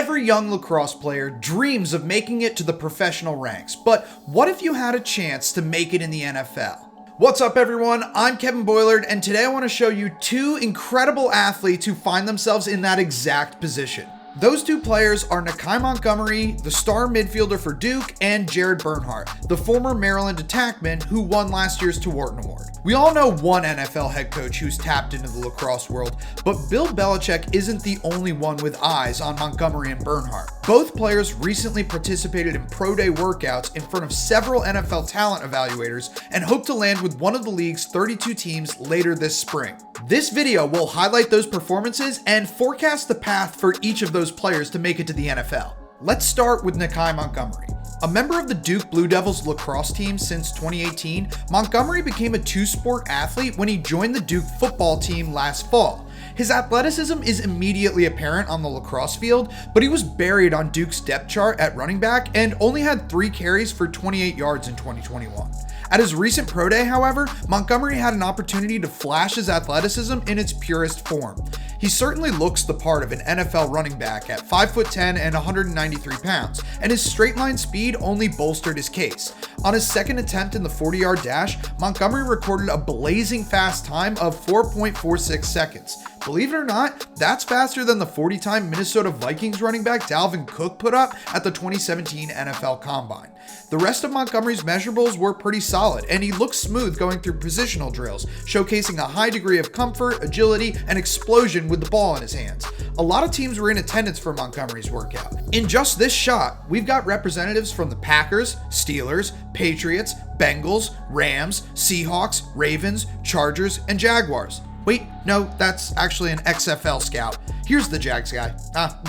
Every young lacrosse player dreams of making it to the professional ranks, but what if you had a chance to make it in the NFL? What's up everyone, I'm Kevin Boylard, and today I want to show you two incredible athletes who find themselves in that exact position. Those two players are Nakeie Montgomery, the star midfielder for Duke, and Jared Bernhardt, the former Maryland attackman who won last year's Tewaaraton Award. We all know one NFL head coach who's tapped into the lacrosse world, but Bill Belichick isn't the only one with eyes on Montgomery and Bernhardt. Both players recently participated in pro day workouts in front of several NFL talent evaluators and hope to land with one of the league's 32 teams later this spring. This video will highlight those performances and forecast the path for each of those players to make it to the NFL. Let's start with Nakeie Montgomery. A member of the Duke Blue Devils lacrosse team since 2018, Montgomery became a two-sport athlete when he joined the Duke football team last fall. His athleticism is immediately apparent on the lacrosse field, but he was buried on Duke's depth chart at running back and only had 3 carries for 28 yards in 2021. At his recent pro day, however, Montgomery had an opportunity to flash his athleticism in its purest form. He certainly looks the part of an NFL running back at 5'10" and 193 pounds, and his straight line speed only bolstered his case. On his second attempt in the 40-yard dash, Montgomery recorded a blazing fast time of 4.46 seconds. Believe it or not, that's faster than the 40-time Minnesota Vikings running back Dalvin Cook put up at the 2017 NFL Combine. The rest of Montgomery's measurables were pretty solid, and he looked smooth going through positional drills, showcasing a high degree of comfort, agility, and explosion with the ball in his hands. A lot of teams were in attendance for Montgomery's workout. In just this shot, we've got representatives from the Packers, Steelers, Patriots, Bengals, Rams, Seahawks, Ravens, Chargers, and Jaguars. Wait, no, that's actually an XFL scout. Here's the Jags guy.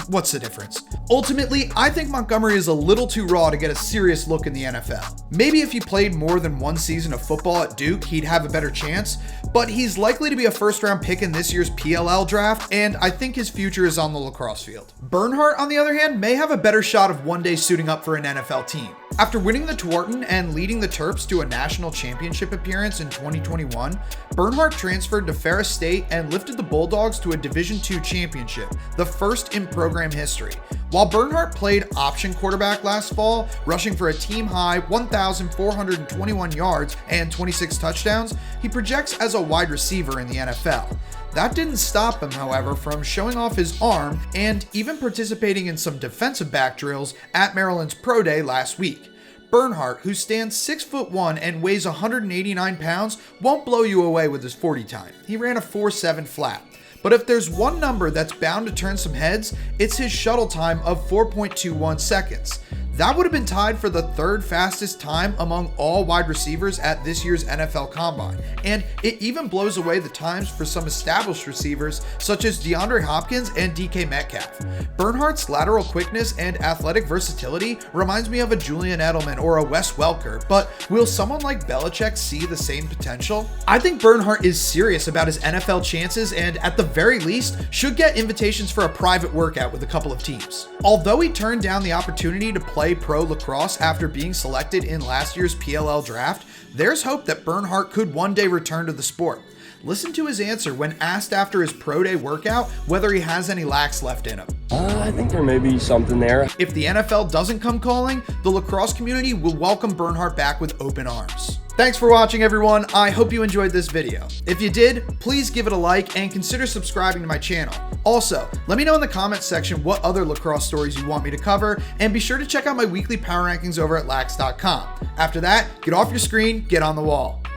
What's the difference? Ultimately, I think Montgomery is a little too raw to get a serious look in the NFL. Maybe if he played more than one season of football at Duke, he'd have a better chance, but he's likely to be a first-round pick in this year's PLL draft, and I think his future is on the lacrosse field. Bernhardt, on the other hand, may have a better shot of one day suiting up for an NFL team. After winning the Tewaaraton and leading the Terps to a national championship appearance in 2021, Bernhardt transferred to Ferris State and lifted the Bulldogs to a Division II championship, the first in program history. While Bernhardt played option quarterback last fall, rushing for a team-high 1,421 yards and 26 touchdowns, he projects as a wide receiver in the NFL. That didn't stop him, however, from showing off his arm and even participating in some defensive back drills at Maryland's Pro Day last week. Bernhardt, who stands 6'1" and weighs 189 pounds, won't blow you away with his 40 time. He ran a 4.7 flat. But if there's one number that's bound to turn some heads, it's his shuttle time of 4.21 seconds. That would have been tied for the third fastest time among all wide receivers at this year's NFL Combine, and it even blows away the times for some established receivers such as DeAndre Hopkins and DK Metcalf. Bernhardt's lateral quickness and athletic versatility reminds me of a Julian Edelman or a Wes Welker, but will someone like Belichick see the same potential? I think Bernhardt is serious about his NFL chances and at the very least should get invitations for a private workout with a couple of teams. Although he turned down the opportunity to play pro lacrosse after being selected in last year's PLL draft, there's hope that Bernhardt could one day return to the sport. Listen to his answer when asked after his pro day workout whether he has any lax left in him. I think there may be something there. If the NFL doesn't come calling, the lacrosse community will welcome Bernhardt back with open arms. Thanks for watching, everyone. I hope you enjoyed this video. If you did, please give it a like and consider subscribing to my channel. Also, let me know in the comments section what other lacrosse stories you want me to cover, and be sure to check out my weekly power rankings over at lax.com. After that, get off your screen, get on the wall.